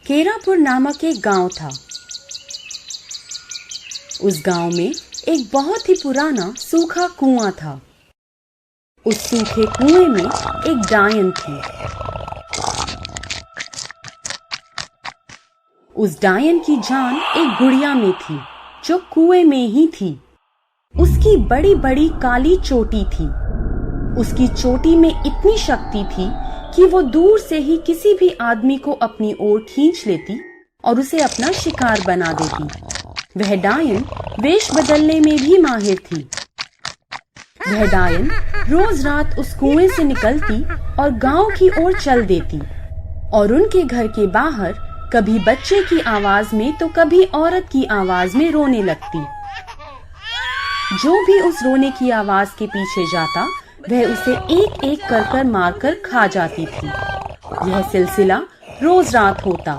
केरापुर नामक एक गांव था। उस गांव में एक बहुत ही पुराना सूखा कुआं था। उस सूखे कुएं में एक डायन थी। उस डायन की जान एक गुड़िया में थी जो कुएं में ही थी। उसकी बड़ी बड़ी काली चोटी थी। उसकी चोटी में इतनी शक्ति थी कि वो दूर से ही किसी भी आदमी को अपनी ओर खींच लेती और उसे अपना शिकार बना देती। वह डायन वेश बदलने में भी माहिर थी। वह डायन रोज रात उस कुएं से निकलती और गांव की ओर चल देती और उनके घर के बाहर कभी बच्चे की आवाज में तो कभी औरत की आवाज में रोने लगती। जो भी उस रोने की आवाज के पीछे जाता वह उसे एक एक कर मारकर खा जाती थी। यह सिलसिला रोज रात होता।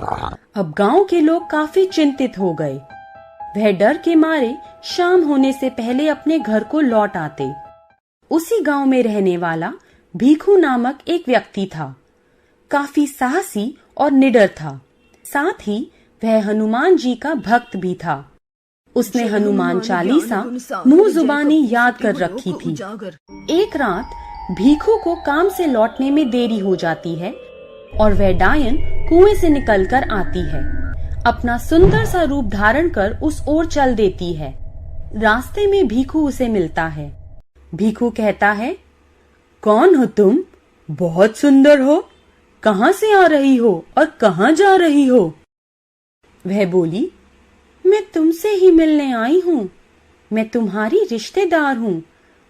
अब गांव के लोग काफी चिंतित हो गए। वह डर के मारे शाम होने से पहले अपने घर को लौट आते। उसी गांव में रहने वाला भीखू नामक एक व्यक्ति था। काफी साहसी और निडर था। साथ ही वह हनुमान जी का भक्त भी था। उसने हनुमान चालीसा मुंह जुबानी याद कर रखी थी। एक रात भीखू को काम से लौटने में देरी हो जाती है और वह डायन कुएं से निकलकर आती है। अपना सुंदर सा रूप धारण कर उस ओर चल देती है। रास्ते में भीखू उसे मिलता है। भीखू कहता है, कौन हो तुम? बहुत सुंदर हो। कहाँ से आ रही हो और कहाँ जा रही हो? वह बोली, मैं तुमसे ही मिलने आई हूँ। मैं तुम्हारी रिश्तेदार हूँ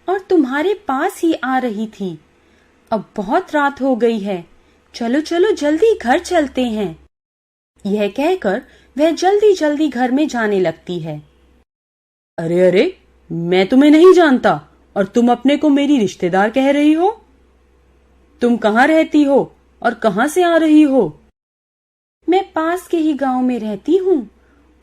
और तुम्हारे पास ही आ रही थी। अब बहुत रात हो गई है। चलो चलो जल्दी घर चलते हैं। यह कहकर वह जल्दी जल्दी घर में जाने लगती है। अरे अरे, मैं तुम्हें नहीं जानता और तुम अपने को मेरी रिश्तेदार कह रही हो? तुम कहाँ रहती हो और कहाँ से आ रही हो? मैं पास के ही गांव में रहती हूँ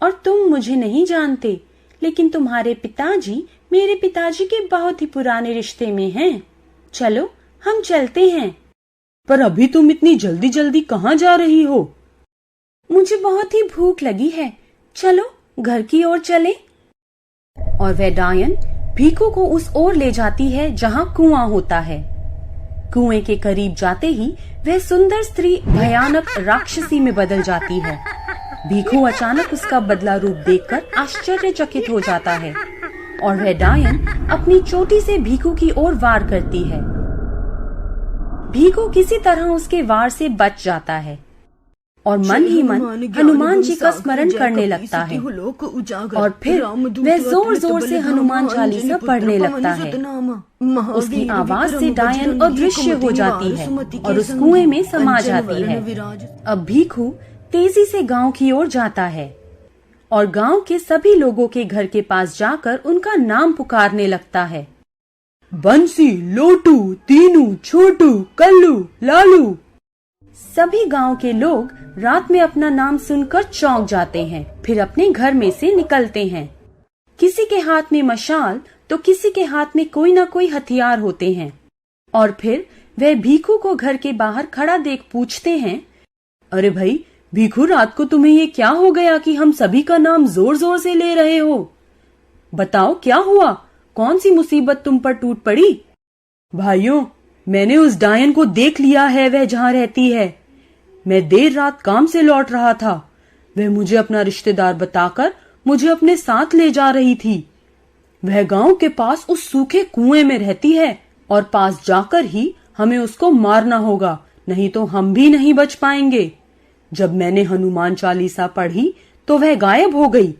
और तुम मुझे नहीं जानते, लेकिन तुम्हारे पिताजी मेरे पिताजी के बहुत ही पुराने रिश्ते में हैं। चलो हम चलते हैं। पर अभी तुम इतनी जल्दी जल्दी कहाँ जा रही हो? मुझे बहुत ही भूख लगी है। चलो घर की ओर चले। और वह डायन भीखू को उस ओर ले जाती है जहाँ कुआं होता है। कुएं के करीब जाते ही वह सुंदर स्त्री भयानक राक्षसी में बदल जाती है। भीखू अचानक उसका बदला रूप देखकर आश्चर्यचकित हो जाता है और वह डायन अपनी चोटी से भीखू की ओर वार करती है। भीखू किसी तरह उसके वार से बच जाता है और मन ही मन हनुमान जी का स्मरण करने लगता है और फिर वह जोर जोर से हनुमान चालीसा पढ़ने लगता है। उसकी आवाज से डायन अदृश्य हो जाती है और उस कुएं में समा जाती है। अब भीखू तेजी से गांव की ओर जाता है और गांव के सभी लोगों के घर के पास जाकर उनका नाम पुकारने लगता है। बंसी, लोटू, तीनू, छोटू, कल्लू, लालू। सभी गांव के लोग रात में अपना नाम सुनकर चौंक जाते हैं। फिर अपने घर में से निकलते हैं। किसी के हाथ में मशाल तो किसी के हाथ में कोई ना कोई हथियार होते हैं। और फिर वह भीखू को घर के बाहर खड़ा देख पूछते हैं, अरे भाई भीखू, रात को तुम्हें ये क्या हो गया कि हम सभी का नाम जोर जोर से ले रहे हो? बताओ क्या हुआ? कौन सी मुसीबत तुम पर टूट पड़ी? भाइयों, मैंने उस डायन को देख लिया है। वह जहाँ रहती है। मैं देर रात काम से लौट रहा था। वह मुझे अपना रिश्तेदार बताकर मुझे अपने साथ ले जा रही थी। वह गांव के पास उस सूखे कुएं में रहती है और पास जाकर ही हमें उसको मारना होगा, नहीं तो हम भी नहीं बच पाएंगे। जब मैंने हनुमान चालीसा पढ़ी तो वह गायब हो गई।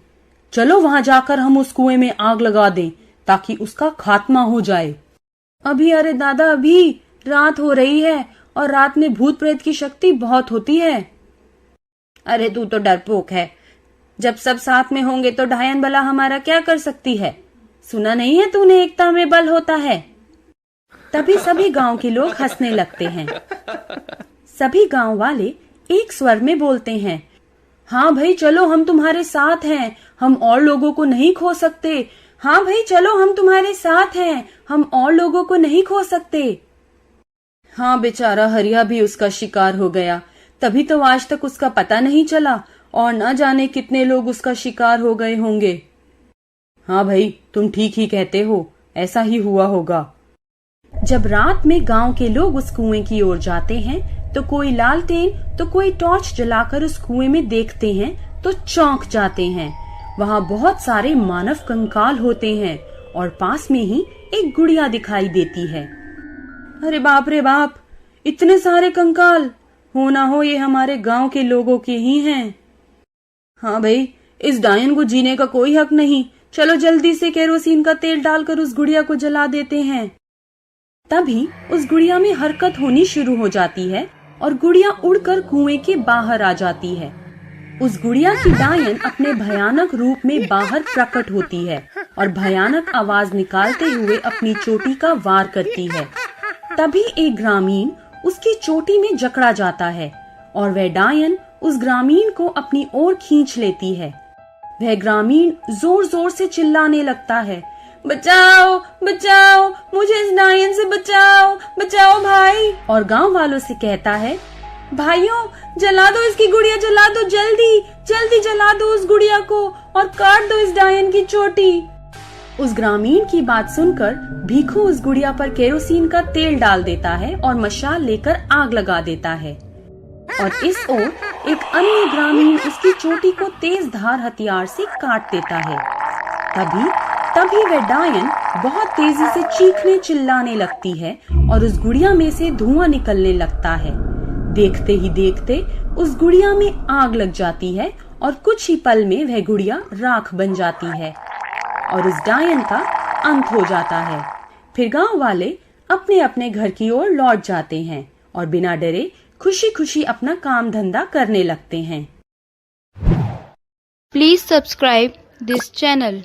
चलो वहां जाकर हम उस कुएं में आग लगा दें ताकि उसका खात्मा हो जाए। अभी? अरे दादा, अभी रात हो रही है और रात में भूत प्रेत की शक्ति बहुत होती है। अरे तू तो डरपोक है। जब सब साथ में होंगे तो डायन भला हमारा क्या कर सकती है? सुना नहीं है तूने, एकता में बल होता है। तभी सभी गांव के लोग हंसने लगते हैं। सभी गांव वाले एक स्वर में बोलते हैं, हाँ भाई चलो, हम तुम्हारे साथ हैं। हम और लोगों को नहीं खो सकते। हाँ भाई चलो, हम तुम्हारे साथ हैं। हम और लोगों को नहीं खो सकते। हाँ बेचारा हरिया भी उसका शिकार हो गया। तभी तो आज तक उसका पता नहीं चला और न जाने कितने लोग उसका शिकार हो गए होंगे। हाँ भाई, तुम ठीक ही कहते हो, ऐसा ही हुआ होगा। जब रात में गांव के लोग उस कुएं की ओर जाते हैं तो कोई लालटेन तो कोई टॉर्च जलाकर उस कुएं में देखते हैं तो चौंक जाते हैं। वहाँ बहुत सारे मानव कंकाल होते हैं और पास में ही एक गुड़िया दिखाई देती है। अरे बाप रे बाप, इतने सारे कंकाल! हो ना हो ये हमारे गांव के लोगों के ही हैं। हाँ भाई, इस डायन को जीने का कोई हक नहीं। चलो जल्दी से केरोसिन का तेल डालकर उस गुड़िया को जला देते हैं। तभी उस गुड़िया में हरकत होनी शुरू हो जाती है और गुड़िया उड़कर कुएं के बाहर आ जाती है। उस गुड़िया की डायन अपने भयानक रूप में बाहर प्रकट होती है और भयानक आवाज निकालते हुए अपनी चोटी का वार करती है। तभी एक ग्रामीण उसकी चोटी में जकड़ा जाता है और वह डायन उस ग्रामीण को अपनी ओर खींच लेती है। वह ग्रामीण जोर जोर से चिल्लाने लगता है, बचाओ बचाओ, मुझे इस डायन से बचाओ, बचाओ भाई। और गांव वालों से कहता है, भाइयों जला दो इसकी गुड़िया, जला दो, जल्दी जल्दी जला दो उस गुड़िया को और काट दो इस डायन की चोटी। उस ग्रामीण की बात सुनकर भीखू उस गुड़िया पर केरोसिन का तेल डाल देता है और मशाल लेकर आग लगा देता है और इस ओर एक अन्य ग्रामीण उसकी चोटी को तेज धार हथियार से काट देता है। तभी वह डायन बहुत तेजी से चीखने चिल्लाने लगती है और उस गुड़िया में से धुआं निकलने लगता है। देखते ही देखते उस गुड़िया में आग लग जाती है और कुछ ही पल में वह गुड़िया राख बन जाती है और उस डायन का अंत हो जाता है। फिर गांव वाले अपने अपने घर की ओर लौट जाते हैं और बिना डरे खुशी खुशी अपना काम धंधा करने लगते हैं। Please subscribe this channel.